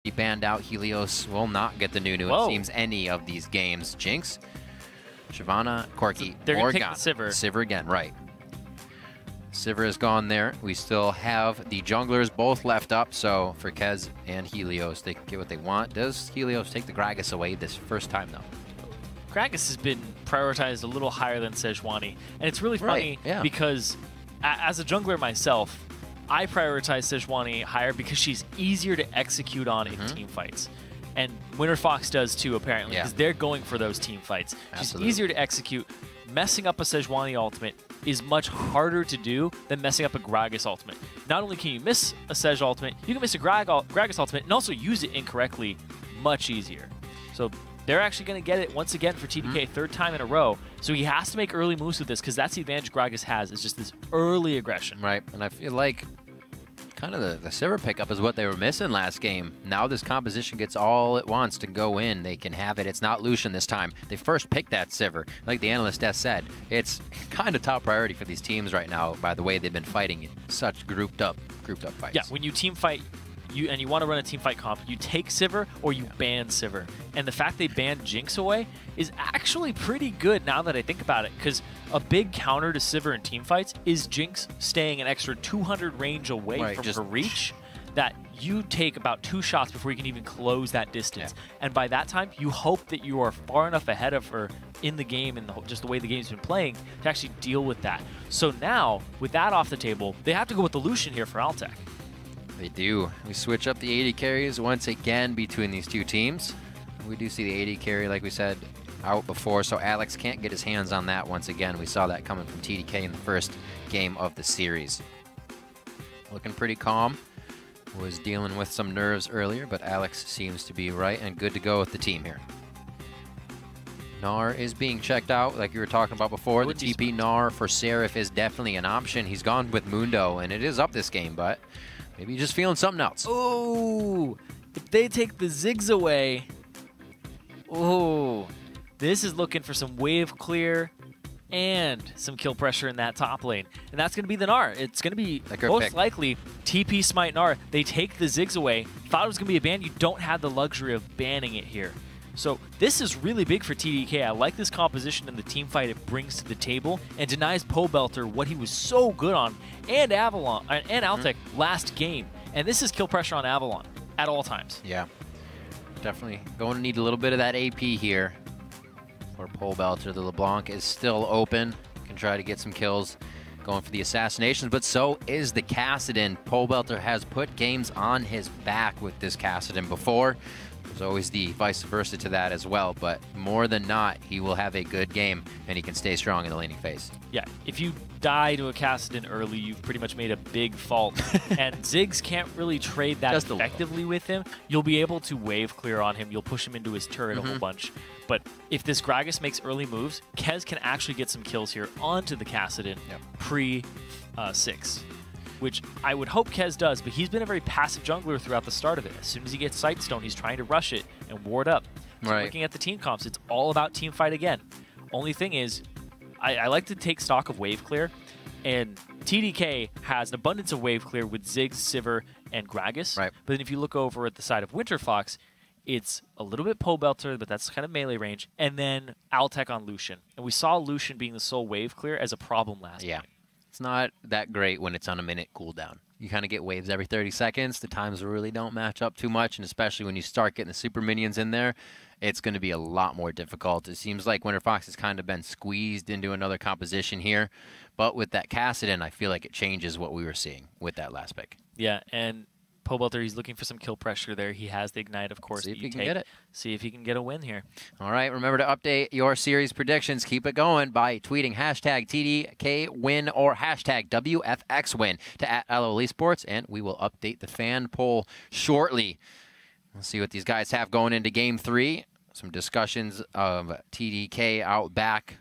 He banned out. Helios will not get the new, it seems, any of these games. Jinx, Shyvana, Corki, so they're or gonna take the Sivir. Sivir again, right. Sivir is gone there. We still have the junglers both left up, so for Kez and Helios, they can get what they want. Does Helios take the Gragas away this first time, though? Gragas has been prioritized a little higher than Sejuani, and it's really funny because as a jungler myself, I prioritize Sejuani higher because she's easier to execute on in team fights. And Winterfox does too, apparently, because they're going for those team fights. She's easier to execute. Messing up a Sejuani ultimate is much harder to do than messing up a Gragas ultimate. Not only can you miss a Sej ultimate, you can miss a Gragas ultimate and also use it incorrectly much easier. So they're actually going to get it once again for TDK, third time in a row. So he has to make early moves with this because that's the advantage Gragas has, is just this early aggression. Right, and I feel like kind of the Sivir pickup is what they were missing last game. Now this composition gets all it wants to go in. They can have it. It's not Lucian this time. They first picked that Sivir. Like the analyst has said, it's kind of top priority for these teams right now by the way they've been fighting in such grouped up fights. Yeah, when you team fight, and you want to run a team fight comp, you take Sivir or you ban Sivir. And the fact they banned Jinx away is actually pretty good now that I think about it, because a big counter to Sivir in team fights is Jinx staying an extra 200 range away from her reach, that you take about 2 shots before you can even close that distance. And by that time, you hope that you are far enough ahead of her in the game and just the way the game's been playing to actually deal with that. So now, with that off the table, they have to go with the Lucian here for Altec. They do. We switch up the AD carries once again between these two teams. We do see the AD carry, like we said, out before, so Alex can't get his hands on that once again. We saw that coming from TDK in the first game of the series. Looking pretty calm. Was dealing with some nerves earlier, but Alex seems to be right and good to go with the team here. Gnar is being checked out, like you were talking about before. The TP Gnar for Seraph is definitely an option. He's gone with Mundo, and it is up this game, but maybe you're just feeling something else. Oh, if they take the Ziggs away, oh, this is looking for some wave clear and some kill pressure in that top lane. And that's going to be the Gnar. It's going to be most likely TP Smite Gnar. They take the Ziggs away. Thought it was going to be a ban. You don't have the luxury of banning it here. So this is really big for TDK. I like this composition and the team fight it brings to the table, and denies Pobelter what he was so good on, and Avalon and Altec last game. And this is kill pressure on Avalon at all times. Yeah, definitely going to need a little bit of that AP here for Pobelter. The LeBlanc is still open. Can try to get some kills going for the assassinations, but so is the Kassadin. Pobelter has put games on his back with this Kassadin before. There's always the vice versa to that as well, but more than not, he will have a good game, and he can stay strong in the laning phase. Yeah, if you die to a Kassadin early, you've pretty much made a big fault, and Ziggs can't really trade that effectively with him. You'll be able to wave clear on him. You'll push him into his turret a whole bunch. But if this Gragas makes early moves, Kez can actually get some kills here onto the Kassadin pre-6. Which I would hope Kez does, but he's been a very passive jungler throughout the start of it. As soon as he gets Sightstone, he's trying to rush it and ward up. So looking at the team comps, it's all about team fight again. Only thing is, I like to take stock of wave clear, and TDK has an abundance of wave clear with Ziggs, Sivir, and Gragas. But then if you look over at the side of Winterfox, it's a little bit Pobelter, but that's kind of melee range, and then Altec on Lucian. And we saw Lucian being the sole wave clear as a problem last game. It's not that great when it's on a minute cooldown. You kind of get waves every 30 seconds. The times really don't match up too much, and especially when you start getting the super minions in there, it's going to be a lot more difficult. It seems like Winterfox has kind of been squeezed into another composition here, but with that Kassadin, I feel like it changes what we were seeing with that last pick. Yeah, and Pobelter, he's looking for some kill pressure there. He has the Ignite, of course. See if he can get it. See if he can get a win here. All right, remember to update your series predictions. Keep it going by tweeting hashtag TDKWin or hashtag WFXWin to @LouisXGeeGee, and we will update the fan poll shortly. We'll see what these guys have going into Game 3. Some discussions of TDK out back.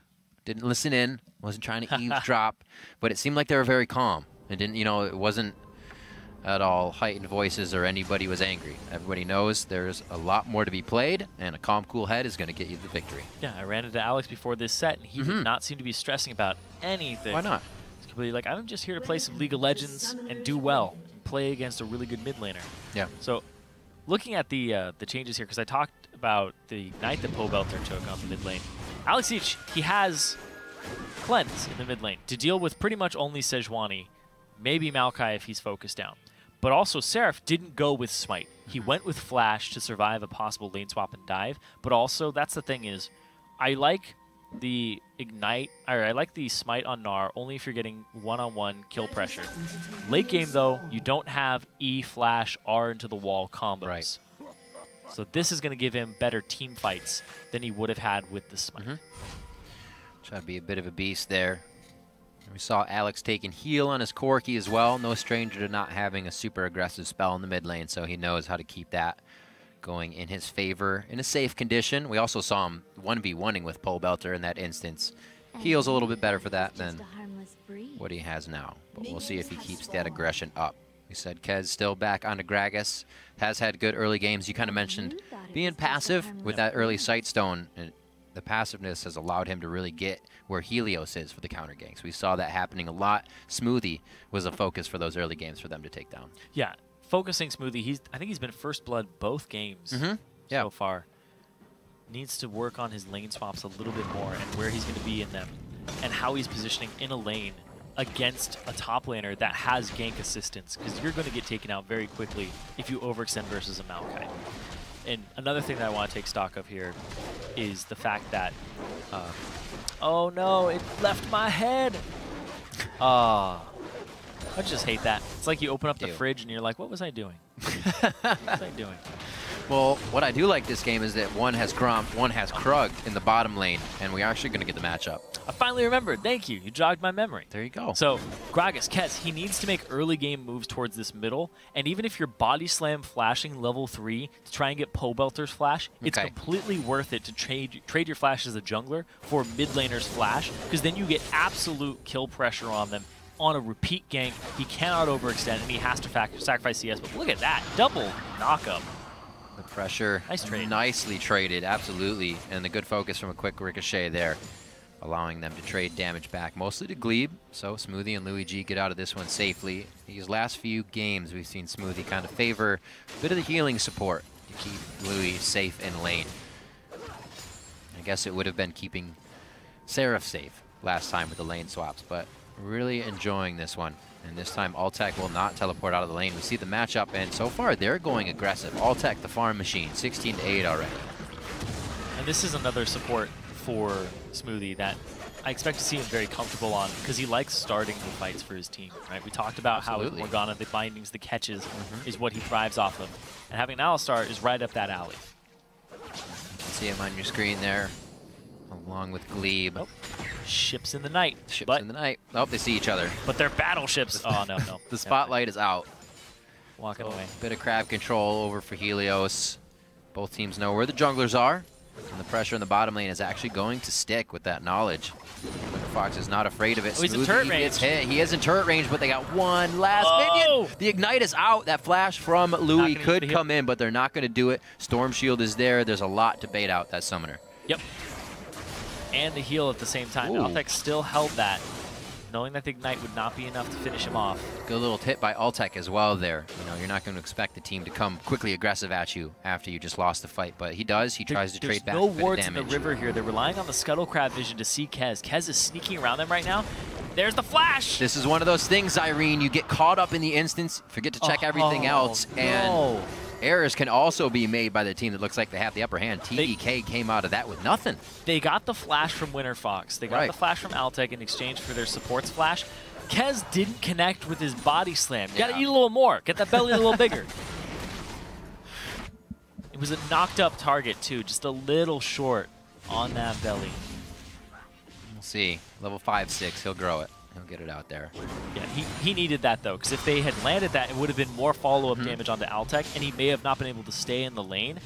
Didn't listen in. Wasn't trying to eavesdrop, but it seemed like they were very calm. It didn't, you know, it wasn't at all heightened voices or anybody was angry. Everybody knows there's a lot more to be played, and a calm, cool head is going to get you the victory. Yeah, I ran into Alex before this set, and he did not seem to be stressing about anything. Why not? He's completely like, I'm just here to play some League of Legends and do well, and play against a really good mid laner. Yeah. So looking at the changes here, because I talked about the Ignite that Pobelter took on the mid lane. LouisXGeeGee, he has Cleanse in the mid lane to deal with pretty much only Sejuani, maybe Maokai if he's focused down. But also Seraph didn't go with Smite. He went with Flash to survive a possible lane swap and dive. But also, that's the thing is, I like the Ignite, or I like the Smite on Gnar only if you're getting one-on-one kill pressure. Late game though, you don't have E, Flash, R into the wall combos. Right. So this is going to give him better team fights than he would have had with the Smite. Try to be a bit of a beast there. We saw Alex taking heal on his Corki as well. No stranger to not having a super aggressive spell in the mid lane, so he knows how to keep that going in his favor in a safe condition. We also saw him 1v1ing with Pobelter in that instance. Heal's a little bit better for that than what he has now, but we'll see if he keeps that aggression up. We said Kez still back onto Gragas, has had good early games. You kind of mentioned being passive with that early Sightstone, and the passiveness has allowed him to really get where Helios is for the counter ganks. We saw that happening a lot. Smoothie was a focus for those early games for them to take down. Yeah, focusing Smoothie, I think he's been first blood both games so far. Needs to work on his lane swaps a little bit more and where he's going to be in them and how he's positioning in a lane against a top laner that has gank assistance, because you're going to get taken out very quickly if you overextend versus a Maokai. And another thing that I want to take stock of here is the fact that, oh no, it left my head. I just hate that. It's like you open up the fridge and you're like, what was I doing? What was I doing? Well, what I do like this game is that one has Gromp, one has Krug in the bottom lane, and we're actually going to get the matchup. I finally remembered. Thank you. You jogged my memory. There you go. So, Gragas, Kez, he needs to make early game moves towards this middle, and even if you're body slam flashing level 3 to try and get Pobelter's flash, it's completely worth it to trade your flash as a jungler for mid laner's flash, because then you get absolute kill pressure on them on a repeat gank. He cannot overextend, and he has to sacrifice CS, but look at that. Double knockup. The pressure, nice trade. Nicely traded, absolutely, and the good focus from a quick ricochet there, allowing them to trade damage back, mostly to Gleeb. So Smoothie and LouisXGeeGee get out of this one safely. These last few games, we've seen Smoothie kind of favor a bit of the healing support to keep Louis safe in lane. I guess it would have been keeping Seraph safe last time with the lane swaps, but really enjoying this one. And this time, Altec will not teleport out of the lane. We see the matchup, and so far, they're going aggressive. Altec, the farm machine, 16-8 already. And this is another support for Smoothie that I expect to see him very comfortable on, because he likes starting the fights for his team, right? We talked about how with Morgana, the bindings, the catches, is what he thrives off of. And having an Alistar is right up that alley. You can see him on your screen there, along with Gleeb. Oh. Ships in the night. Ships in the night. Oh, they see each other. But they're battleships. Oh, no, no. The spotlight is out. Walking away. Bit of crab control over for Helios. Both teams know where the junglers are. And the pressure in the bottom lane is actually going to stick with that knowledge. Winterfox is not afraid of it. Oh, he's in turret range. He is in turret range, but they got one last minion. The Ignite is out. That flash from Louis could come in, but they're not going to do it. Storm Shield is there. There's a lot to bait out that summoner. Yep. And the heal at the same time. Altec still held that, knowing that the Ignite would not be enough to finish him off. Good little tip by Altec as well there. You know, you're not going to expect the team to come quickly aggressive at you after you just lost the fight, but he does. He tries to trade back. There's no wards in the river here. They're relying on the Scuttle Crab vision to see Kez. Kez is sneaking around them right now. There's the flash! This is one of those things, Zirene. You get caught up in the instance, forget to check everything else, and errors can also be made by the team that looks like they have the upper hand. TDK came out of that with nothing. They got the flash from Winterfox. They got the flash from Altec in exchange for their support's flash. Kez didn't connect with his body slam. You gotta eat a little more. Get that belly a little bigger. It was a knocked up target too, just a little short on that belly. We'll see. Level 5-6, he'll grow it. He'll get it out there. Yeah, he needed that though, because if they had landed that, it would have been more follow-up damage onto Altec, and he may have not been able to stay in the lane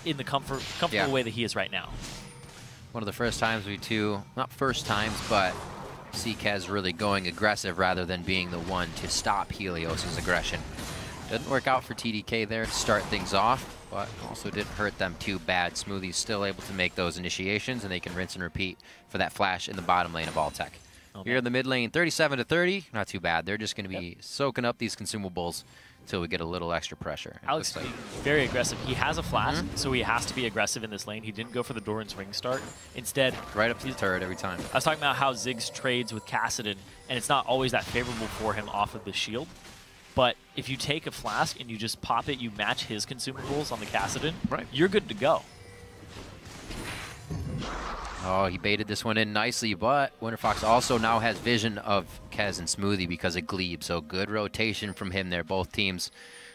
in the comfortable way that he is right now. One of the first times not first times, but see Kez really going aggressive rather than being the one to stop Helios' aggression. Doesn't work out for TDK there to start things off, but also didn't hurt them too bad. Smoothie's still able to make those initiations, and they can rinse and repeat for that flash in the bottom lane of Altec. Here in the mid lane, 37-30, not too bad. They're just going to be soaking up these consumables until we get a little extra pressure. Alex being very aggressive. He has a flash, so he has to be aggressive in this lane. He didn't go for the Doran's ring start. Instead, right up to the turret every time. I was talking about how Ziggs trades with Kassadin, and it's not always that favorable for him off of the shield. But if you take a flask and you just pop it, you match his consumables on the Kassadin, you're good to go. Oh, he baited this one in nicely, but Winterfox also now has vision of Kez and Smoothie because of Gleeb, so good rotation from him there. Both teams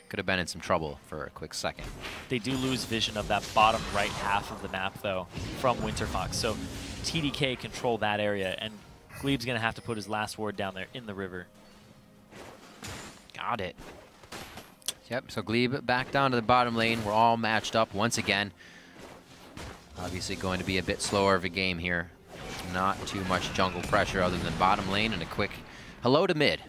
could have been in some trouble for a quick second. They do lose vision of that bottom right half of the map, though, from Winterfox, so TDK control that area, and Gleeb's going to have to put his last ward down there in the river. Got it. Yep, so Gleeb back down to the bottom lane. We're all matched up once again. Obviously going to be a bit slower of a game here. Not too much jungle pressure other than bottom lane and a quick hello to mid.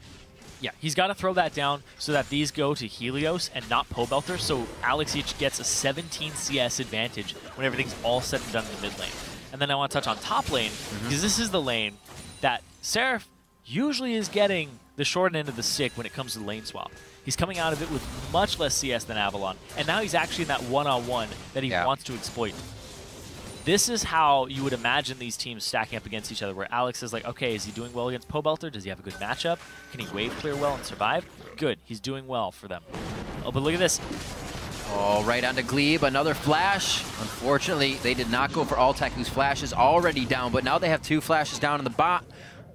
Yeah, he's got to throw that down so that these go to Helios and not Pobelter, so LouisXGeeGee gets a 17 CS advantage when everything's all said and done in the mid lane. And then I want to touch on top lane, because this is the lane that Seraph usually is getting the short end of the stick when it comes to lane swap. He's coming out of it with much less CS than Avalon, and now he's actually in that one-on-one that he wants to exploit. This is how you would imagine these teams stacking up against each other, where Alex is like, okay, is he doing well against Pobelter? Does he have a good matchup? Can he wave clear well and survive? Good, he's doing well for them. Oh, but look at this. Oh, right onto Gleeb, another flash. Unfortunately, they did not go for Altec, whose flash is already down, but now they have 2 flashes down in the bot.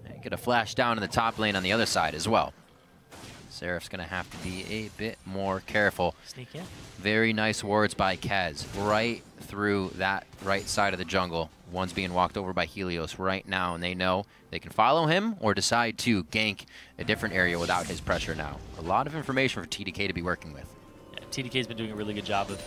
They get a flash down in the top lane on the other side as well. Seraph's gonna have to be a bit more careful. Sneak in. Very nice wards by Kez, right through that right side of the jungle. One's being walked over by Helios right now, and they know they can follow him or decide to gank a different area without his pressure now. A lot of information for TDK to be working with. Yeah, TDK's been doing a really good job of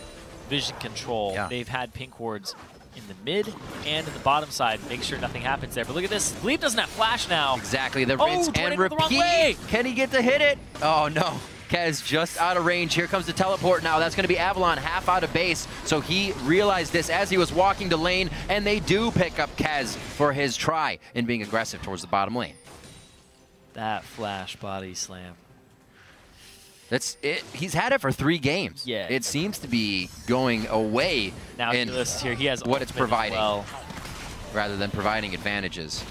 vision control. Yeah. They've had pink wards in the mid and in the bottom side, make sure nothing happens there. But look at this, Gleeb doesn't have flash now. Exactly, the rinse and repeat. Can he get to hit it? Oh no, Kez just out of range. Here comes the teleport now. That's gonna be Avalon half out of base. So he realized this as he was walking to lane, and they do pick up Kez for his try in being aggressive towards the bottom lane. That flash body slam. That's it. He's had it for 3 games. Yeah. It seems to be going away now in here. He has what it's providing, well, rather than providing advantages.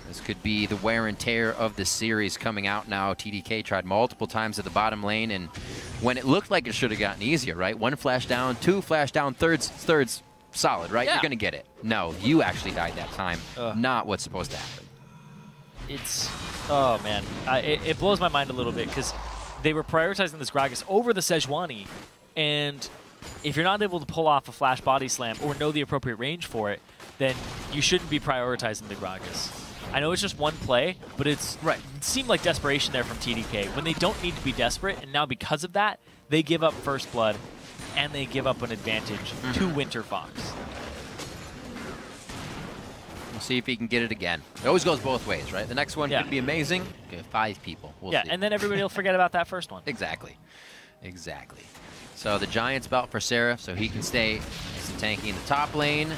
This could be the wear and tear of the series coming out now. TDK tried multiple times at the bottom lane, and when it looked like it should have gotten easier, right? 1 flash down, 2 flash down, thirds solid, right? Yeah. You're gonna get it. No, you actually died that time. Not what's supposed to happen. It's, oh man, it blows my mind a little bit, because they were prioritizing this Gragas over the Sejuani, and if you're not able to pull off a flash body slam or know the appropriate range for it, then you shouldn't be prioritizing the Gragas. I know it's just one play, but it seemed like desperation there from TDK when they don't need to be desperate, and now because of that, they give up first blood and they give up an advantage to Winterfox. We'll see if he can get it again. It always goes both ways, right? The next one could be amazing. Okay, 5 people. We'll see. And then everybody will forget about that first one. Exactly. Exactly. So the Giant's belt for Seraph, so he can stay nice and tanky in the top lane.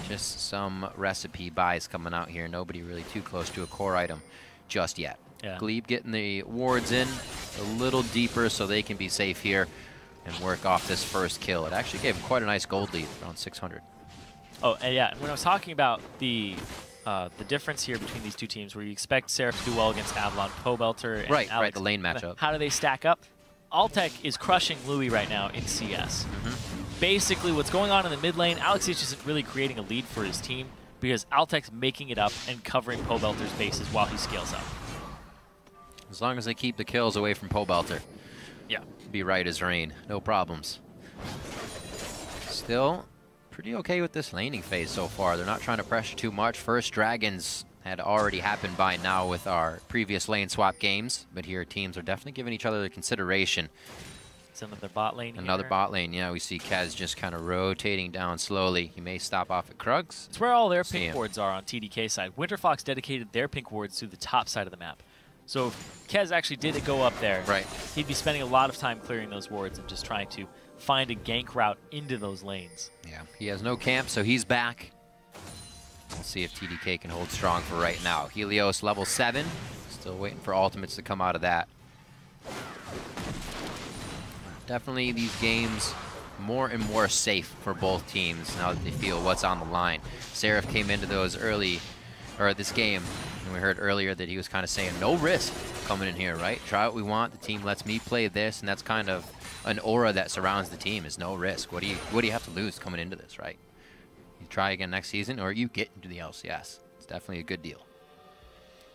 Just some recipe buys coming out here. Nobody really too close to a core item just yet. Yeah. Gleeb getting the wards in a little deeper so they can be safe here and work off this first kill. It actually gave him quite a nice gold lead, around 600. Oh, and yeah, when I was talking about the difference here between these two teams, where you expect Seraph to do well against Avalon, Pobelter, and Alex, right, the lane matchup. How do they stack up? Altec is crushing Louis right now in CS. Basically, what's going on in the mid lane, LouisXGeeGee isn't really creating a lead for his team because Altec's making it up and covering Pobelter's bases while he scales up. As long as they keep the kills away from Pobelter. Yeah. Be right as rain. No problems. Still pretty okay with this laning phase so far. They're not trying to pressure too much. First dragons had already happened by now with our previous lane swap games, but here teams are definitely giving each other the consideration. It's another bot lane Another bot lane, yeah. We see Kez just kind of rotating down slowly. He may stop off at Krugs. It's where all their pink wards are on TDK side. Winterfox dedicated their pink wards to the top side of the map. So if Kez actually did go up there, he'd be spending a lot of time clearing those wards and just trying to find a gank route into those lanes. Yeah, he has no camp, so he's back. We'll see if TDK can hold strong for right now. Helios level 7. Still waiting for ultimates to come out of that. Definitely these games more and more safe for both teams now that they feel what's on the line. Seraph came into those early, or this game, and we heard earlier that he was kind of saying no risk coming in here, right? Try what we want. The team lets me play this, and that's kind of an aura that surrounds the team, is no risk. What do you have to lose coming into this, right? You try again next season, or you get into the LCS. It's definitely a good deal.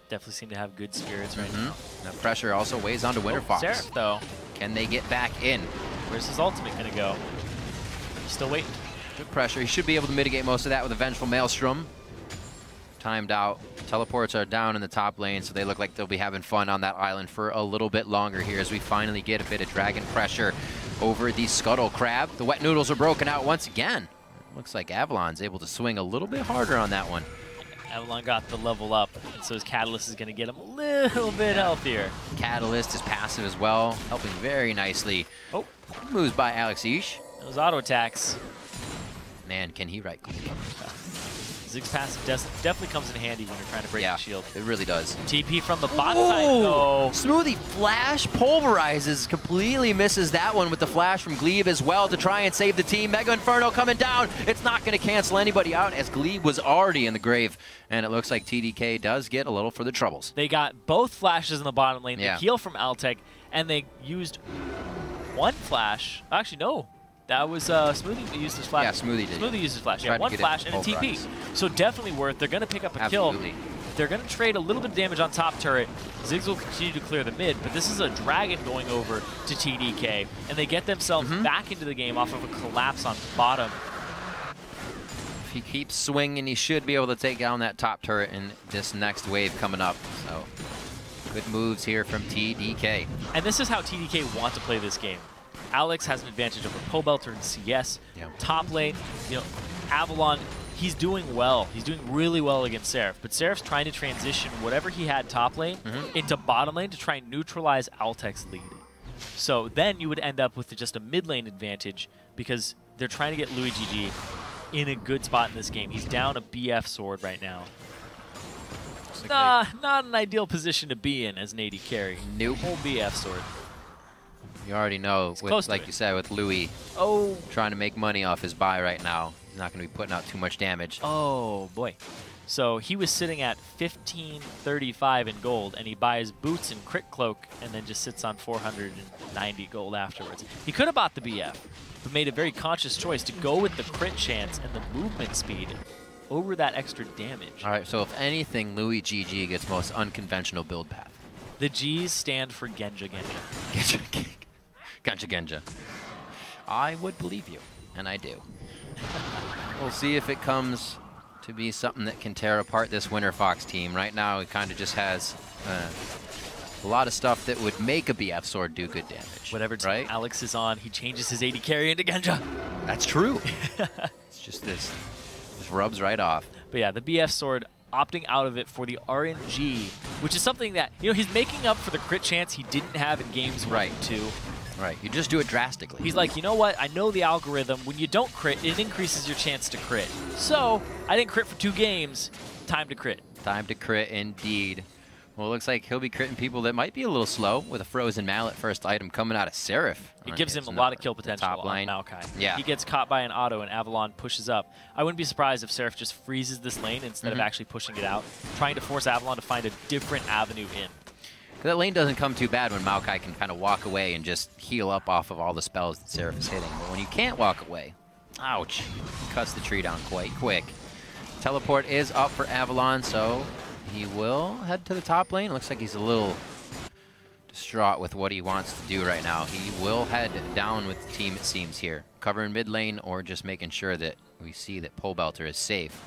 Definitely seem to have good spirits right now. That pressure also weighs onto Winterfox. Seraph, though. Can they get back in? Where's his ultimate going to go? He's still waiting. Good pressure. He should be able to mitigate most of that with a Vengeful Maelstrom. Timed out. Teleports are down in the top lane, so they look like they'll be having fun on that island for a little bit longer here as we finally get a bit of dragon pressure over the Scuttle Crab. The wet noodles are broken out once again. Looks like Avalon's able to swing a little bit harder on that one. Avalon got the level up, and so his Catalyst is going to get him a little bit healthier. Catalyst is passive as well, helping very nicely. Oh. Moves by LouisXGeeGee. Those auto attacks. Man, can he right click? Ziggs passive definitely comes in handy when you're trying to break the shield. It really does. TP from the bot side, though. Smoothie flash pulverizes, completely misses that one with the flash from Gleeb as well to try and save the team. Mega Inferno coming down. It's not going to cancel anybody out as Gleeb was already in the grave. And it looks like TDK does get a little for the troubles. They got both flashes in the bottom lane. The heal from Altec, and they used one flash. Actually, no. That was Smoothie that used his flash. Yeah, Smoothie did. Smoothie used his flash. Yeah, one flash and a TP. So definitely worth. They're going to pick up a kill. They're going to trade a little bit of damage on top turret. Ziggs will continue to clear the mid, but this is a dragon going over to TDK, and they get themselves back into the game off of a collapse on bottom. If he keeps swinging, he should be able to take down that top turret in this next wave coming up. So good moves here from TDK. And this is how TDK want to play this game. Alex has an advantage over Pobelter and CS. Top lane, Avalon, he's doing well. He's doing really well against Seraph. But Seraph's trying to transition whatever he had top lane into bottom lane to try and neutralize Altec's lead. So then you would end up with just a mid lane advantage because they're trying to get LouisXGeeGee in a good spot in this game. He's down a BF sword right now. Not an ideal position to be in as an AD carry. Nope. Whole BF sword. You already know, like you said, with Louis trying to make money off his buy right now, he's not going to be putting out too much damage. Oh, boy. So he was sitting at 1535 in gold, and he buys boots and crit cloak, and then just sits on 490 gold afterwards. He could have bought the BF, but made a very conscious choice to go with the crit chance and the movement speed over that extra damage. All right, so if anything, LouisXGeeGee gets most unconventional build path. The G's stand for Genja Genja. Genja Genja. I would believe you, and I do. We'll see if it comes to be something that can tear apart this Winterfox team. Right now, it kind of just has a lot of stuff that would make a BF sword do good damage. Whatever team Alex is on, he changes his AD carry into Genja. That's true. It's just this. Just rubs right off. But yeah, the BF sword opting out of it for the RNG, which is something that, he's making up for the crit chance he didn't have in games 1 and 2. Right, you just do it drastically. He's like, you know what? I know the algorithm. When you don't crit, it increases your chance to crit. So, I didn't crit for 2 games. Time to crit. Time to crit, indeed. Well, it looks like he'll be critting people that might be a little slow with a Frozen Mallet first item coming out of Seraph. It gives him a lot of kill potential on Maokai. Yeah. He gets caught by an auto and Avalon pushes up. I wouldn't be surprised if Seraph just freezes this lane instead of actually pushing it out, trying to force Avalon to find a different avenue in. That lane doesn't come too bad when Maokai can kind of walk away and just heal up off of all the spells that Seraph is hitting. But when you can't walk away, ouch, cuts the tree down quite quick. Teleport is up for Avalon, so he will head to the top lane. Looks like he's a little distraught with what he wants to do right now. He will head down with the team, it seems, here. Covering mid lane or just making sure that we see that Pobelter is safe.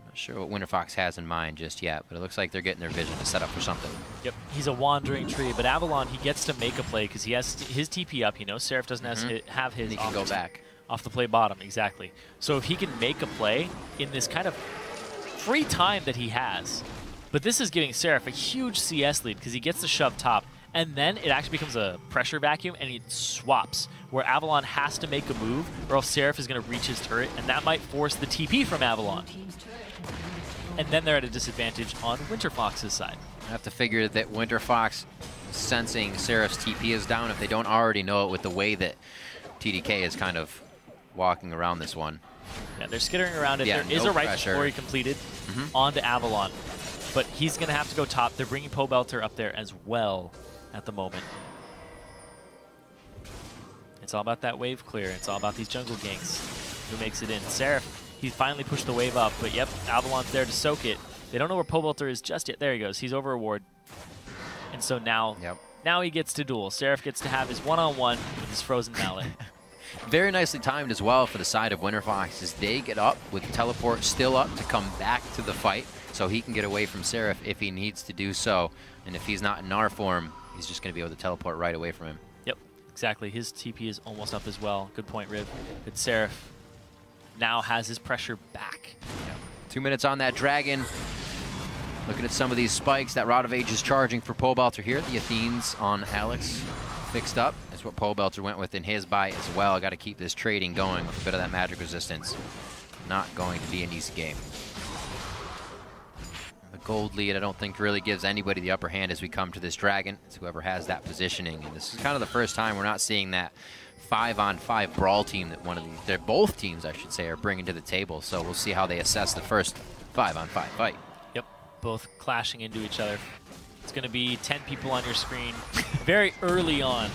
Not sure what Winterfox has in mind just yet, but it looks like they're getting their vision to set up for something. Yep, he's a wandering tree, but Avalon, he gets to make a play because he has his TP up. He knows Seraph doesn't have his. And he can go back. Off the play bottom, exactly. So if he can make a play in this kind of free time that he has, but this is giving Seraph a huge CS lead because he gets to shove top, and then it actually becomes a pressure vacuum, and it swaps, where Avalon has to make a move, or else Seraph is going to reach his turret, and that might force the TP from Avalon. And then they're at a disadvantage on Winterfox's side. I have to figure that Winterfox sensing Seraph's TP is down if they don't already know it with the way that TDK is kind of walking around this one. Yeah, they're skittering around it. Yeah, there is a right story completed onto Avalon, but he's going to have to go top. They're bringing Pobelter up there as well at the moment. It's all about that wave clear. It's all about these jungle ganks. Who makes it in? Seraph, he finally pushed the wave up, but yep, Avalon's there to soak it. They don't know where Pobelter is just yet. There he goes. He's over a ward. And so now, now he gets to duel. Seraph gets to have his one-on-one with his frozen mallet. Very nicely timed as well for the side of Winterfox as they get up with the teleport still up to come back to the fight so he can get away from Seraph if he needs to do so. And if he's not in Gnar form, he's just going to be able to teleport right away from him. Yep, exactly. His TP is almost up as well. Good point, Riv. Good Seraph now has his pressure back. Yep. 2 minutes on that dragon. Looking at some of these spikes that Rod of Age is charging for Pobelter here. The Athenes on Alex fixed up. That's what Pobelter went with in his buy as well. Got to keep this trading going with a bit of that magic resistance. Not going to be an easy game. The gold lead, I don't think really gives anybody the upper hand as we come to this dragon. It's whoever has that positioning. And this is kind of the first time we're not seeing that 5-on-5 brawl team that both teams, I should say, are bringing to the table. So we'll see how they assess the first 5-on-5 fight. Yep, both clashing into each other. It's going to be 10 people on your screen very early on.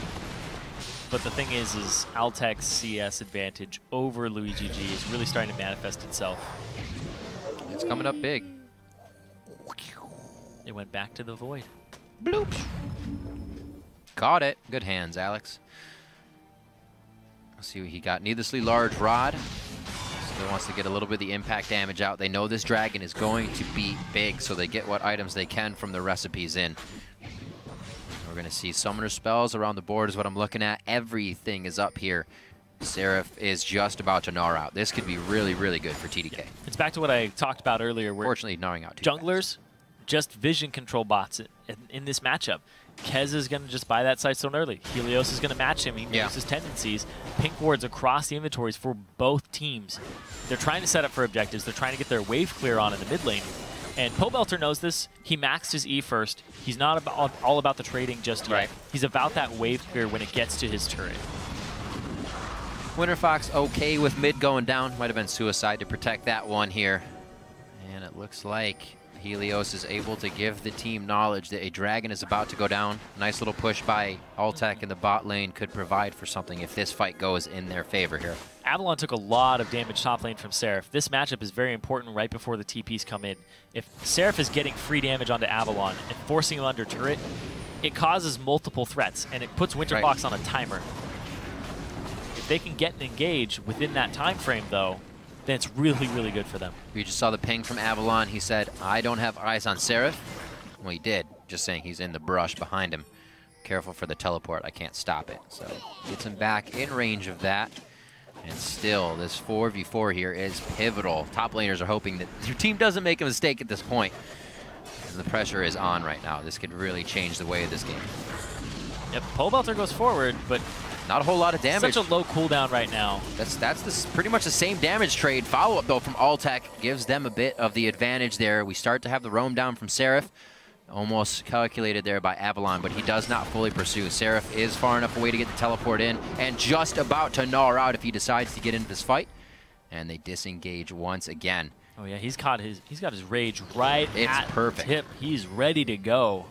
But the thing is Altec's CS advantage over LouisXGeeGee is really starting to manifest itself. It's coming up big. It went back to the void. Bloop. Caught it. Good hands, Alex. Let's see what he got. Needlessly large rod. Still wants to get a little bit of the impact damage out. They know this dragon is going to be big, so they get what items they can from the recipes in. We're going to see summoner spells around the board is what I'm looking at. Everything is up here. Seraph is just about to Gnar out. This could be really, really good for TDK. Yeah. It's back to what I talked about earlier. Where fortunately, Gnaring out too junglers, just vision control bots in this matchup. Kez is going to just buy that Sightstone early. Helios is going to match him. He knows his tendencies. Pink wards across the inventories for both teams. They're trying to set up for objectives. They're trying to get their wave clear on in the mid lane. And Pobelter knows this. He maxed his E first. He's not all about the trading just yet. He's about that wave clear when it gets to his turret. Winterfox okay with mid going down. Might have been suicide to protect that one here. And it looks like Helios is able to give the team knowledge that a dragon is about to go down. Nice little push by Altec in the bot lane could provide for something if this fight goes in their favor here. Avalon took a lot of damage top lane from Seraph. This matchup is very important right before the TPs come in. If Seraph is getting free damage onto Avalon and forcing him under turret, it causes multiple threats, and it puts Winterfox on a timer. If they can get and engage within that time frame, though, then it's really, really good for them. We just saw the ping from Avalon. He said, I don't have eyes on Seraph. Well, he did, just saying he's in the brush behind him. Careful for the teleport. I can't stop it. So gets him back in range of that. And still, this 4v4 here is pivotal. Top laners are hoping that their team doesn't make a mistake at this point. And the pressure is on right now. This could really change the way of this game. Yep, Pobelter goes forward, but not a whole lot of damage. Such a low cooldown right now. That's pretty much the same damage trade. Follow-up, though, from Altec gives them a bit of the advantage there. We start to have the roam down from Seraph. Almost calculated there by Avalon, but he does not fully pursue. Seraph is far enough away to get the teleport in and just about to Gnar out if he decides to get into this fight. And they disengage once again. Oh yeah, he's got his rage right at perfect. Tip. He's ready to go.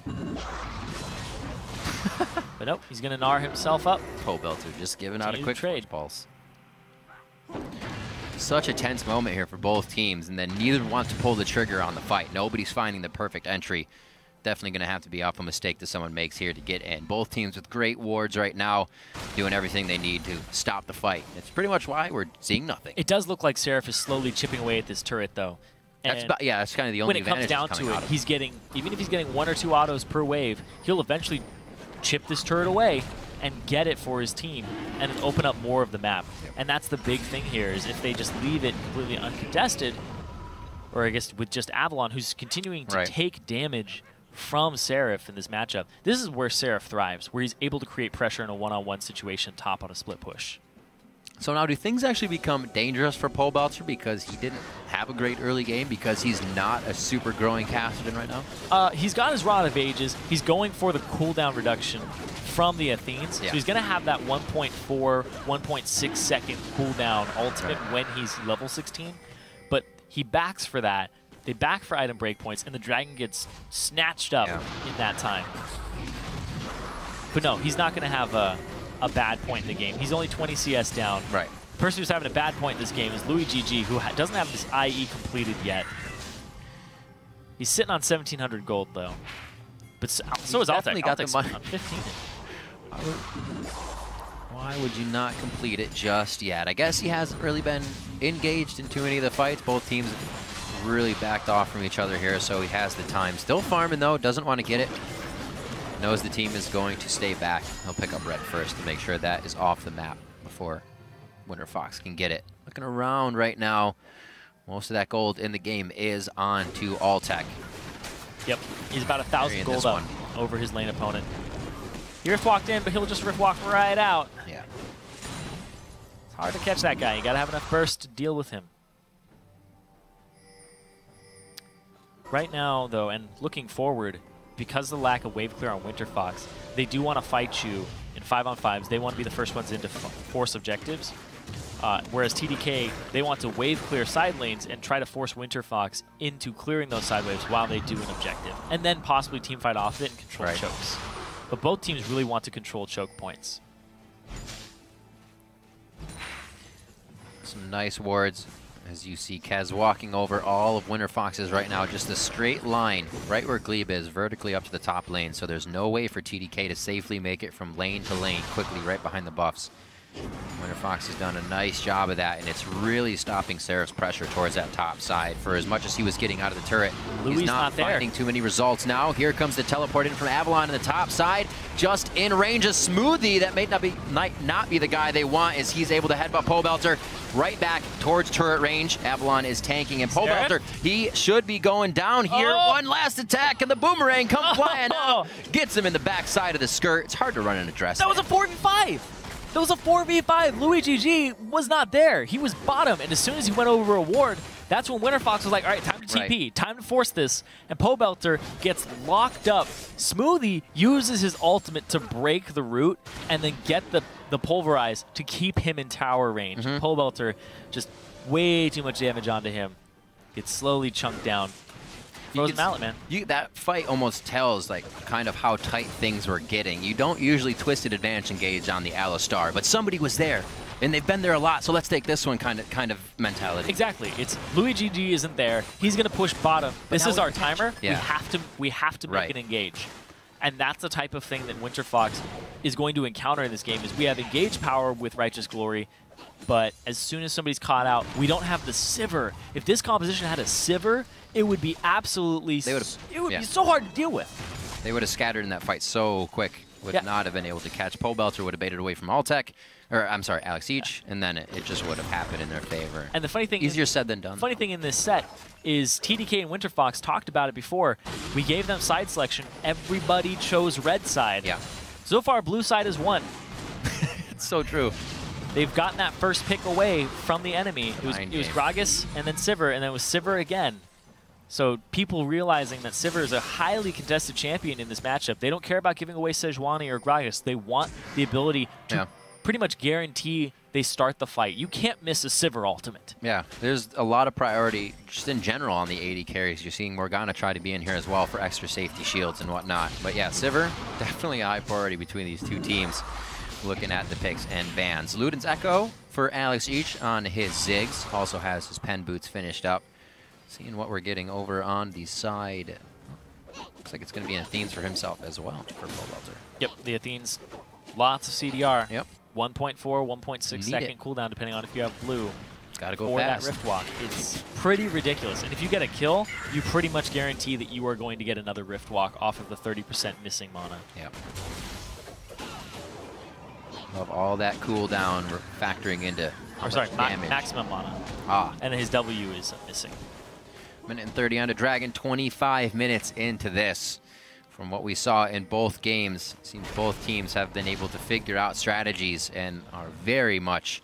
But nope, he's gonna Gnar himself up. Pobelter just giving out a quick trade pulse. Such a tense moment here for both teams, and then neither wants to pull the trigger on the fight. Nobody's finding the perfect entry. Definitely going to have to be off a mistake that someone makes here to get in. Both teams with great wards right now, doing everything they need to stop the fight. It's pretty much why we're seeing nothing. It does look like Seraph is slowly chipping away at this turret, though. And that's kind of the only advantage. When it comes down to it, he's getting, even if he's getting 1 or 2 autos per wave, he'll eventually chip this turret away and get it for his team and then open up more of the map. Yep. And that's the big thing here, is if they just leave it completely uncontested, or I guess with just Avalon, who's continuing to take damage from Seraph in this matchup, this is where Seraph thrives, where he's able to create pressure in a one-on-one situation top on a split push. So now do things actually become dangerous for Pobelter because he didn't have a great early game because he's not a super growing Kassadin right now? He's got his Rod of Ages. He's going for the cooldown reduction from the Athenes. Yeah. So he's going to have that 1.4, 1.6 second cooldown ultimate when he's level 16. But he backs for that. They back for item breakpoints, and the dragon gets snatched up in that time. But no, he's not going to have a bad point in the game. He's only 20 CS down. Right. The person who's having a bad point in this game is LouisXGeeGee, who doesn't have this IE completed yet. He's sitting on 1,700 gold, though. But so is Altec. Got the money. On 15. Why would you not complete it just yet? I guess he hasn't really been engaged in too many of the fights. Both teams really backed off from each other here, so he has the time. Still farming, though. Doesn't want to get it. Knows the team is going to stay back. He'll pick up red first to make sure that is off the map before Winterfox can get it. Looking around right now, most of that gold in the game is on to Altec. Yep, he's about 1,000 gold up over his lane opponent. He rift walked in, but he'll just rift walk right out. Yeah. It's hard to catch that guy. You got to have enough burst to deal with him. Right now, though, and looking forward, because of the lack of wave clear on Winterfox, they do want to fight you in 5-on-5s. They want to be the first ones in to force objectives. Whereas TDK, they want to wave clear side lanes and try to force Winterfox into clearing those side waves while they do an objective. And then possibly teamfight off it and control chokes. But both teams really want to control choke points. Some nice wards. As you see Kez walking over all of Winterfox's right now, just a straight line right where Gleeb is, vertically up to the top lane. So there's no way for TDK to safely make it from lane to lane quickly right behind the buffs. Winterfox has done a nice job of that, and it's really stopping Seraph's pressure towards that top side. For as much as he was getting out of the turret, he's not finding too many results now. Here comes the teleport in from Avalon on the top side, just in range of Smoothie. That might not be the guy they want, as he's able to headbutt Pobelter right back towards turret range. Avalon is tanking, and Pobelter, he should be going down here. One last attack, and the boomerang comes flying out, gets him in the back side of the skirt. It's hard to run in a dress. That was a 4v5. That was a 4v5. LouisXGeeGee was not there. He was bottom, and as soon as he went over a ward, that's when Winterfox was like, all right, time to TP, time to force this. And Pobelter gets locked up. Smoothie uses his ultimate to break the root and then get the pulverize to keep him in tower range. Pobelter, just way too much damage onto him. Gets slowly chunked down. Frozen mallet, man. That fight almost tells like kind of how tight things were getting. You don't usually twisted advantage engage on the Alistar, but somebody was there, and they've been there a lot. So let's take this one kind of mentality. Exactly. It's LouisXGeeGee isn't there. He's gonna push bottom. This is our timer. Yeah. We have to make it engage. And that's the type of thing that Winterfox is going to encounter in this game. Is we have engage power with Righteous Glory, but as soon as somebody's caught out, we don't have the Sivir. If this composition had a Sivir, it would be absolutely, it would be so hard to deal with. They would have scattered in that fight so quick, would not have been able to catch. Pobelter would have baited away from Altec, or I'm sorry, LouisXGeeGee, and then it just would have happened in their favor. And the funny thing easier said than done. The funny thing in this set is TDK and Winterfox talked about it before. We gave them side selection. Everybody chose red side. Yeah. So far, blue side has won. It's so true. They've gotten that first pick away from the enemy. It was Gragas and then Sivir, and then it was Sivir again. So people realizing that Sivir is a highly contested champion in this matchup, they don't care about giving away Sejuani or Gragas. They want the ability to pretty much guarantee they start the fight. You can't miss a Sivir ultimate. Yeah, there's a lot of priority just in general on the AD carries. You're seeing Morgana try to be in here as well for extra safety shields and whatnot. But yeah, Sivir, definitely a high priority between these two teams. Looking at the picks and bans. Luden's Echo for LouisXGeeGee on his Ziggs. Also has his pen boots finished up. Seeing what we're getting over on the side. Looks like it's going to be an Athenes for himself as well for Pobelter. Yep, the Athenes. Lots of CDR. Yep. 1.4, 1.6 second cooldown depending on if you have blue. Gotta go for fast. That Rift Walk. It's pretty ridiculous. And if you get a kill, you pretty much guarantee that you are going to get another Rift Walk off of the 30% missing mana. Yep. Love all that cooldown factoring into damage. Maximum mana. And his W is missing. Minute and 30 on to Dragon, 25 minutes into this. From what we saw in both games, it seems both teams have been able to figure out strategies and are very much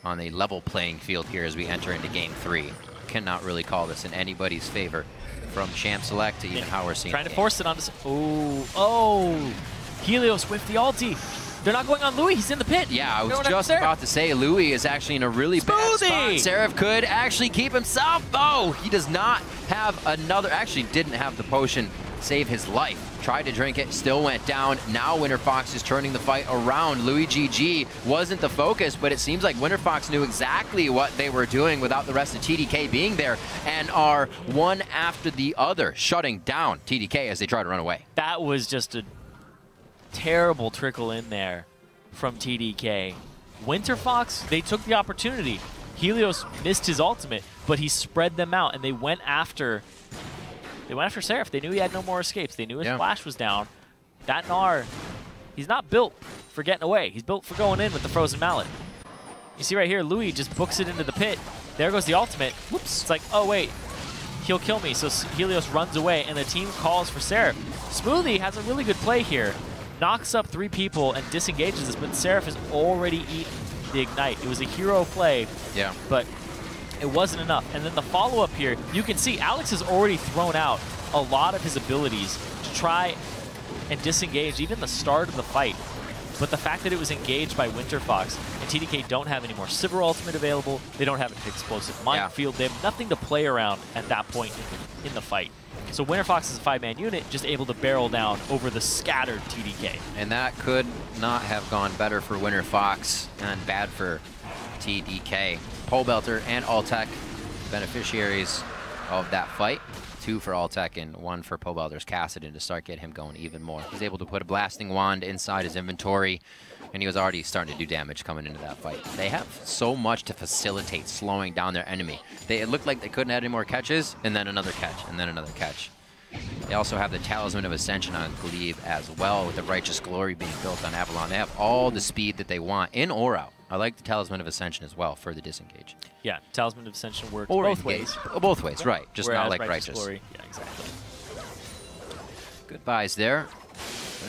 on a level playing field here as we enter into Game 3. cannot really call this in anybody's favor, from Champ Select to even how we're seeing Trying to force it onto... Oh! Helios with the ulti. They're not going on Louis. He's in the pit. Yeah, I was just about to say Louis is actually in a really bad spot. Seraph could actually keep himself. Oh, he does not have another... Actually, didn't have the potion save his life. Tried to drink it, still went down. Now Winterfox is turning the fight around. LouisXGeeGee wasn't the focus, but it seems like Winterfox knew exactly what they were doing without the rest of TDK being there, and are one after the other shutting down TDK as they try to run away. That was just a terrible trickle in there from TDK. Winterfox, they took the opportunity. Helios missed his ultimate, but he spread them out, and they went after Seraph. They knew he had no more escapes. They knew his flash was down. That Gnar, he's not built for getting away. He's built for going in with the frozen mallet. You see right here, Louis just books it into the pit. There goes the ultimate. Whoops. It's like, oh wait, he'll kill me. So Helios runs away, and the team calls for Seraph. Smoothie has a really good play here. Knocks up 3 people and disengages this, but Seraph has already eaten the Ignite. It was a hero play, but it wasn't enough. And then the follow-up here, you can see Alex has already thrown out a lot of his abilities to try and disengage even the start of the fight. But the fact that it was engaged by Winterfox, and TDK don't have any more Sivir ultimate available, they don't have an explosive minefield, they have nothing to play around at that point in the fight. So Winterfox is a 5-man unit, just able to barrel down over the scattered TDK. And that could not have gone better for Winterfox and bad for TDK. Pobelter and Altec, beneficiaries of that fight. 2 for Altec and 1 for Pobelter's Kassadin to start getting him going even more. He's able to put a blasting wand inside his inventory, and he was already starting to do damage coming into that fight. They have so much to facilitate slowing down their enemy. It looked like they couldn't add any more catches, and then another catch, and then another catch. They also have the Talisman of Ascension on Gleeb as well, with the Righteous Glory being built on Avalon. They have all the speed that they want, in or out. I like the Talisman of Ascension as well for the disengage. Yeah, Talisman of Ascension works both ways. Both ways, right. Just whereas not like Righteous. Glory. Yeah, exactly. Good buys there.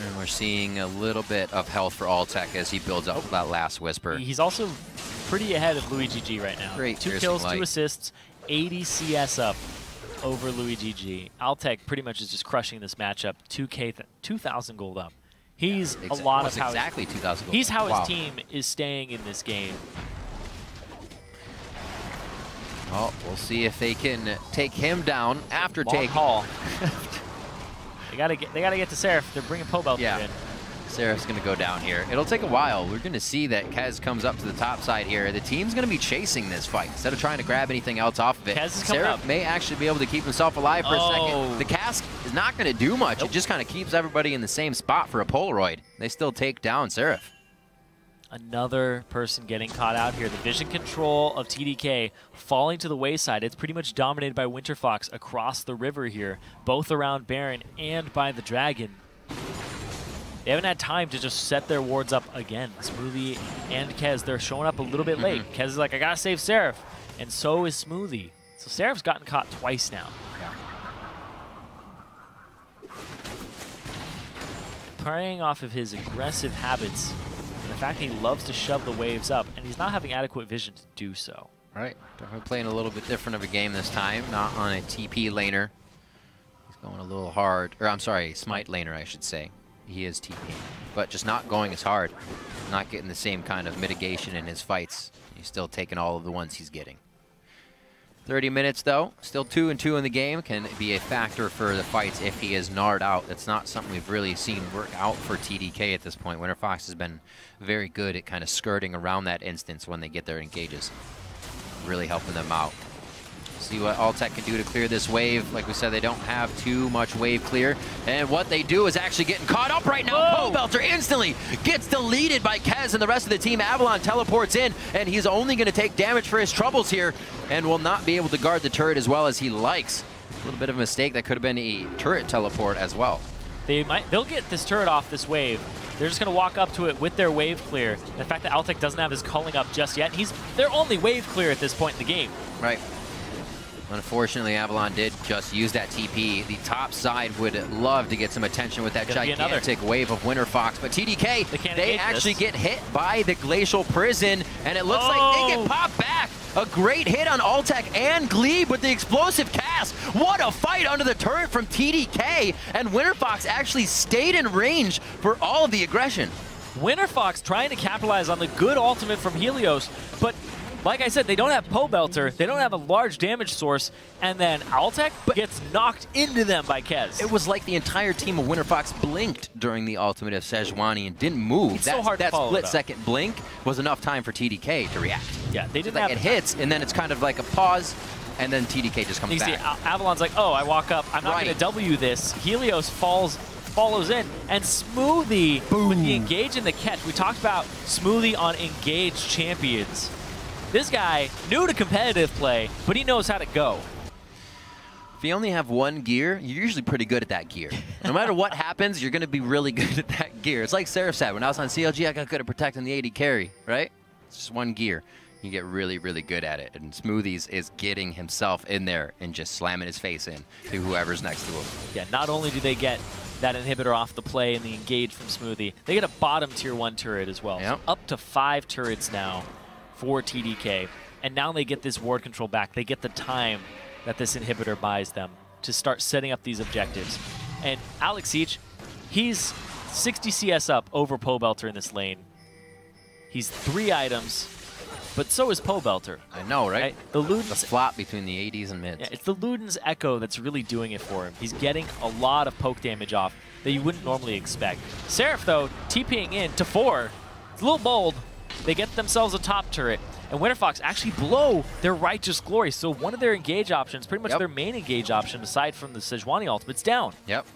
And we're seeing a little bit of health for Altec as he builds up that last Whisper. He's also pretty ahead of LouisXGeeGee right now. Great 2 kills, 2 assists, 80 CS up over LouisXGeeGee. Altec pretty much is just crushing this matchup. 2,000 gold up. He's a lot of how exactly 2,000 gold. He's how his team is staying in this game. Well, we'll see if they can take him down after taking Hall. They gotta get to Seraph. They're bringing Pobelter in. Seraph's gonna go down here. It'll take a while. We're gonna see that Kez comes up to the top side here. The team's gonna be chasing this fight instead of trying to grab anything else off of it. Seraph may actually be able to keep himself alive for a second. The cask is not gonna do much. It just kind of keeps everybody in the same spot for a Polaroid. They still take down Seraph. Another person getting caught out here. The vision control of TDK falling to the wayside. It's pretty much dominated by Winterfox across the river here, both around Baron and by the Dragon. They haven't had time to just set their wards up again. Smoothie and Kez, they're showing up a little bit late. Kez is like, I gotta save Seraph, and so is Smoothie. So Seraph's gotten caught twice now. Preying off of his aggressive habits, the fact that he loves to shove the waves up, and he's not having adequate vision to do so. Right. Definitely playing a little bit different of a game this time, not on a TP laner. He's going a little hard, or I'm sorry, Smite laner, I should say. He is TP, but just not going as hard, not getting the same kind of mitigation in his fights. He's still taking all of the ones he's getting. 30 minutes though, still 2-2 in the game, can be a factor for the fights if he is Gnar'd out. That's not something we've really seen work out for TDK at this point. Winterfox has been very good at kind of skirting around that instance when they get their engages, really helping them out. See what Altec can do to clear this wave. Like we said, they don't have too much wave clear. And what they do is actually getting caught up right now. Pobelter instantly gets deleted by Kez and the rest of the team. Avalon teleports in, and he's only going to take damage for his troubles here and will not be able to guard the turret as well as he likes. A little bit of a mistake. That could have been a turret teleport as well. They'll get this turret off this wave. They're just going to walk up to it with their wave clear. The fact that Altec doesn't have his culling up just yet, they're only wave clear at this point in the game. Right. Unfortunately, Avalon did just use that TP. The top side would love to get some attention with that gigantic wave of Winterfox, but TDK, they actually get hit by the Glacial Prison, and it looks like they get popped back A great hit on Altec and Gleeb with the explosive cast. What a fight under the turret from TDK. And Winterfox actually stayed in range for all of the aggression. Winterfox trying to capitalize on the good ultimate from Helios, but like I said, they don't have Pobelter, they don't have a large damage source, and then Altec gets knocked into them by Kez. It was like the entire team of Winterfox blinked during the ultimate of Sejuani and didn't move. It's so hard to follow that split-second blink was enough time for TDK to react. Yeah, they didn't like have it hits, and then it's kind of like a pause, and then TDK just comes back. You see, Avalon's like, oh, I walk up, I'm not going to W this. Helios follows in, and Smoothie with the engage and the catch. We talked about Smoothie on engaged champions. This guy, new to competitive play, but he knows how to go. If you only have one gear, you're usually pretty good at that gear. No matter what happens, you're going to be really good at that gear. It's like Seraph said, when I was on CLG, I got good at protecting the AD carry, right? It's just one gear. You get really, really good at it. And Smoothies is getting himself in there and just slamming his face in to whoever's next to him. Yeah, not only do they get that inhibitor off the play and the engage from Smoothie, they get a bottom tier 1 turret as well. Yep. So up to 5 turrets now for TDK, and now they get this ward control back. They get the time that this inhibitor buys them to start setting up these objectives. And LouisXGeeGee, he's 60 CS up over Pobelter in this lane. He's 3 items, but so is Pobelter. I know, right? The flop between the ADs and mids. Yeah, it's the Luden's Echo that's really doing it for him. He's getting a lot of poke damage off that you wouldn't normally expect. Seraph, though, TPing in to 4. It's a little bold. They get themselves a top turret, and Winterfox actually blow their Righteous Glory. So one of their engage options, pretty much their main engage option, aside from the Sejuani ultimate's down. Yep.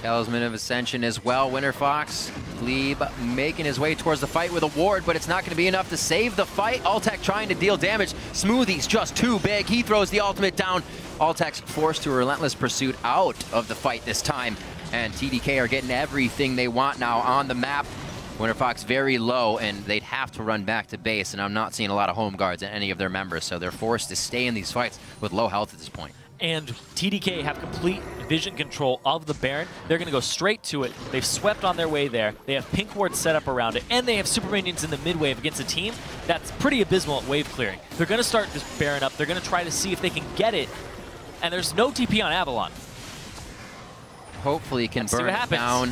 Talisman of Ascension as well. Winterfox, Gleeb making his way towards the fight with a ward, but it's not going to be enough to save the fight. Altec trying to deal damage. Smoothie's just too big. He throws the ultimate down. Altec's forced to a relentless pursuit out of the fight this time, and TDK are getting everything they want now on the map. Winterfox very low, and they'd have to run back to base, and I'm not seeing a lot of home guards in any of their members, so they're forced to stay in these fights with low health at this point. And TDK have complete vision control of the Baron. They're going to go straight to it. They've swept on their way there. They have pink wards set up around it, and they have super minions in the mid wave against a team that's pretty abysmal at wave clearing. They're going to start this Baron up. They're going to try to see if they can get it, and there's no TP on Avalon. Hopefully he can burn it down.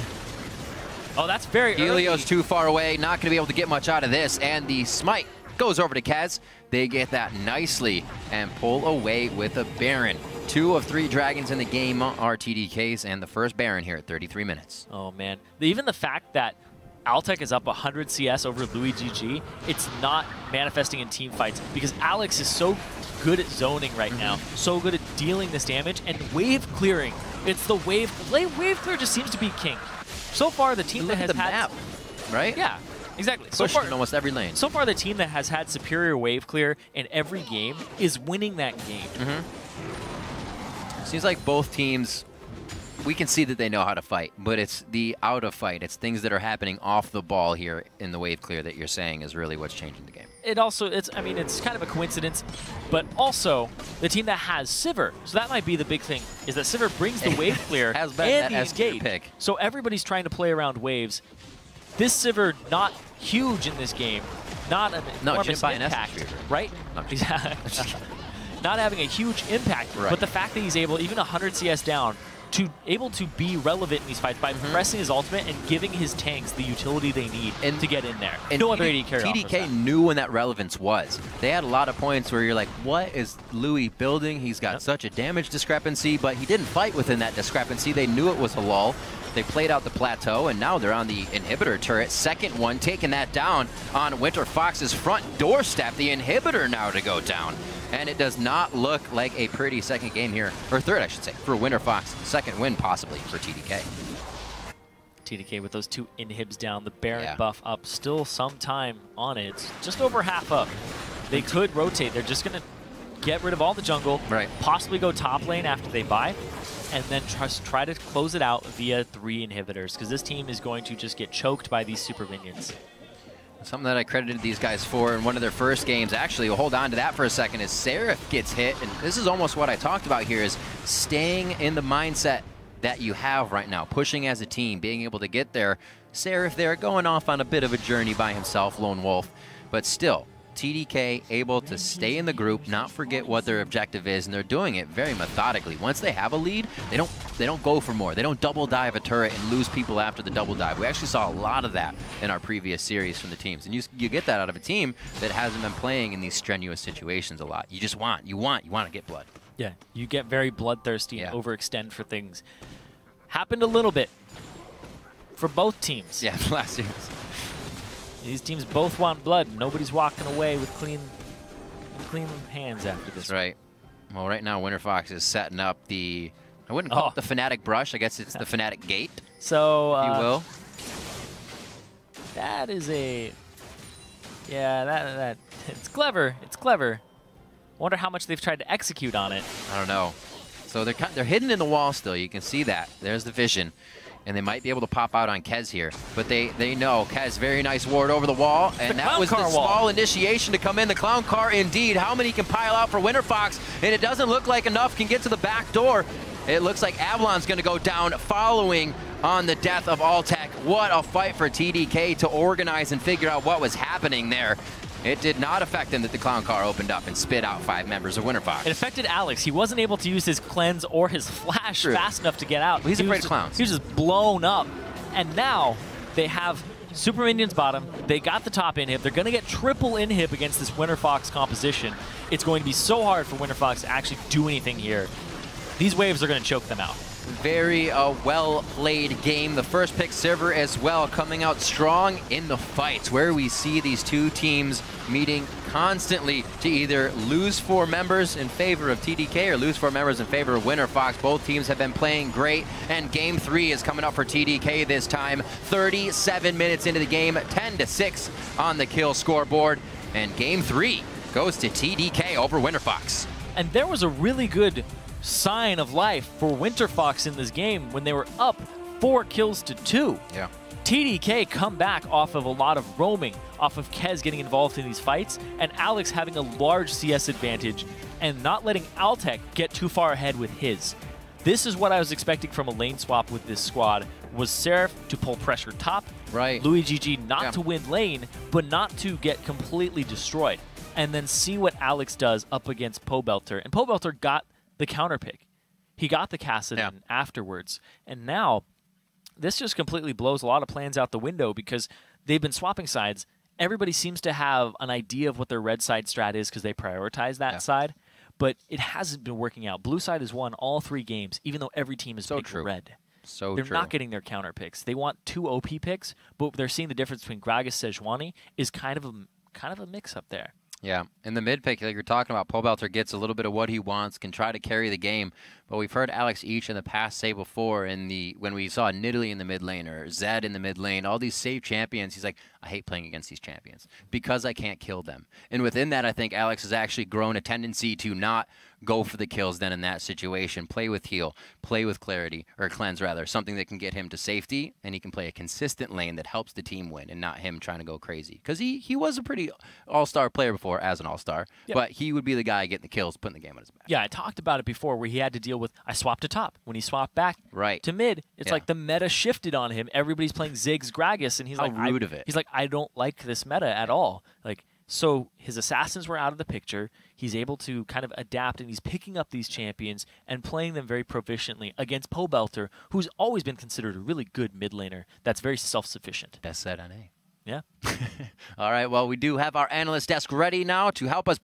Oh, that's very early. Helios too far away, not going to be able to get much out of this, and the smite goes over to Kaz. They get that nicely and pull away with a Baron. 2 of 3 dragons in the game are TDKs, and the first Baron here at 33 minutes. Oh, man. Even the fact that Altec is up 100 CS over LouisXGeeGee, it's not manifesting in team fights because Alex is so good at zoning right now, so good at dealing this damage, and wave clearing. It's the wave clear just seems to be king. So far, the team that has had map, right? Yeah, exactly. So far, in almost every lane. So far, the team that has had superior wave clear in every game is winning that game. Seems like both teams, we can see that they know how to fight, but it's the out of fight. It's things that are happening off the ball here in the wave clear that you're saying is really what's changing the game. It also, I mean, it's kind of a coincidence, but also the team that has Sivir. So that might be the big thing, is that Sivir brings the wave clear and the engage. Pick. So everybody's trying to play around waves. This Sivir, not huge in this game, not an enormous impact, right? Not having a huge impact, but the fact that he's able, even 100 CS down, able to be relevant in these fights by pressing his ultimate and giving his tanks the utility they need to get in there. And no other AD carry TDK knew when that relevance was. They had a lot of points where you're like, what is Louis building? He's got such a damage discrepancy, but he didn't fight within that discrepancy. They knew it was a lull. They played out the plateau, and now they're on the inhibitor turret. Second one, taking that down on Winterfox's front doorstep. The inhibitor now to go down. And it does not look like a pretty second game here, or third, I should say, for Winterfox. Second win, possibly, for TDK. TDK with those 2 inhibs down, the Baron buff up, still some time on it. It's just over half up. They could rotate. They're just going to get rid of all the jungle, possibly go top lane after they buy, and then try to close it out via 3 inhibitors, because this team is going to just get choked by these super minions. Something that I credited these guys for in one of their first games, actually, we'll hold on to that for a second, is Seraph gets hit, and this is almost what I talked about here, is staying in the mindset that you have right now, pushing as a team, being able to get there. Seraph there going off on a bit of a journey by himself, lone wolf, but still, TDK able to stay in the group, not forget what their objective is, and they're doing it very methodically. Once they have a lead, they don't go for more. They don't double dive a turret and lose people after the double dive. We actually saw a lot of that in our previous series from the teams, and you get that out of a team that hasn't been playing in these strenuous situations a lot. You just want to get blood. Yeah, you get very bloodthirsty and overextend for things. Happened a little bit for both teams. Yeah, last year. These teams both want blood. Nobody's walking away with clean hands after this. That's right. Well, right now Winterfox is setting up the, I wouldn't call it the Fnatic brush. I guess it's the Fnatic gate. So, if you will. That is a, yeah, it's clever. It's clever. Wonder how much they've tried to execute on it. I don't know. So they're hidden in the wall still. You can see that. There's the vision. And they might be able to pop out on Kez here. But they know. Kez, very nice ward over the wall. And that was the small initiation to come in. The clown car, indeed. How many can pile out for Winterfox? And it doesn't look like enough can get to the back door. It looks like Avalon's going to go down following on the death of Altec. What a fight for TDK to organize and figure out what was happening there. It did not affect him that the clown car opened up and spit out 5 members of Winterfox. It affected Alex. He wasn't able to use his cleanse or his flash fast enough to get out. Well, he's afraid of clowns. He was just blown up. And now they have super minions bottom. They got the top inhib. They're going to get triple inhib against this Winterfox composition. It's going to be so hard for Winterfox to actually do anything here. These waves are going to choke them out. Very well-played game. The first pick Sivir as well, coming out strong in the fights, where we see these two teams meeting constantly to either lose 4 members in favor of TDK or lose 4 members in favor of Winterfox. Both teams have been playing great, and Game 3 is coming up for TDK this time. 37 minutes into the game, 10-6 on the kill scoreboard, and Game 3 goes to TDK over Winterfox. And there was a really good sign of life for Winterfox in this game when they were up 4 kills to 2. Yeah. TDK come back off of a lot of roaming, off of Kez getting involved in these fights, and Alex having a large CS advantage and not letting Altec get too far ahead with his. This is what I was expecting from a lane swap with this squad, was Seraph to pull pressure top, right? LouisXGeeGee not to win lane, but not to get completely destroyed. And then see what Alex does up against Pobelter. And Pobelter got the counter pick. He got the Kassadin afterwards. And now, this just completely blows a lot of plans out the window because they've been swapping sides. Everybody seems to have an idea of what their red side strat is because they prioritize that side. But it hasn't been working out. Blue side has won all 3 games, even though every team is picked red. They're not getting their counter picks. They want 2 OP picks, but they're seeing the difference between Gragas Sejuani is kind of a mix up there. Yeah, in the mid pick, like you're talking about, Pobelter gets a little bit of what he wants, can try to carry the game. But we've heard AlexEach in the past say before, when we saw Nidalee in the mid lane or Zed in the mid lane, all these safe champions, he's like, I hate playing against these champions because I can't kill them. And within that, I think Alex has actually grown a tendency to not go for the kills then in that situation. Play with heal, play with clarity, or cleanse rather, something that can get him to safety, and he can play a consistent lane that helps the team win and not him trying to go crazy. Because he was a pretty all-star player before as an all-star, but he would be the guy getting the kills, putting the game on his back. Yeah, I talked about it before where he had to deal with, I swapped to top. When he swapped back to mid, it's like the meta shifted on him. Everybody's playing Ziggs, Gragas, and he's like, rude of it. He's like, I don't like this meta at all. Like, so his assassins were out of the picture. He's able to kind of adapt, and he's picking up these champions and playing them very proficiently against Pobelter, who's always been considered a really good mid laner that's very self-sufficient. Best set on A. Yeah. All right, well, we do have our analyst desk ready now to help us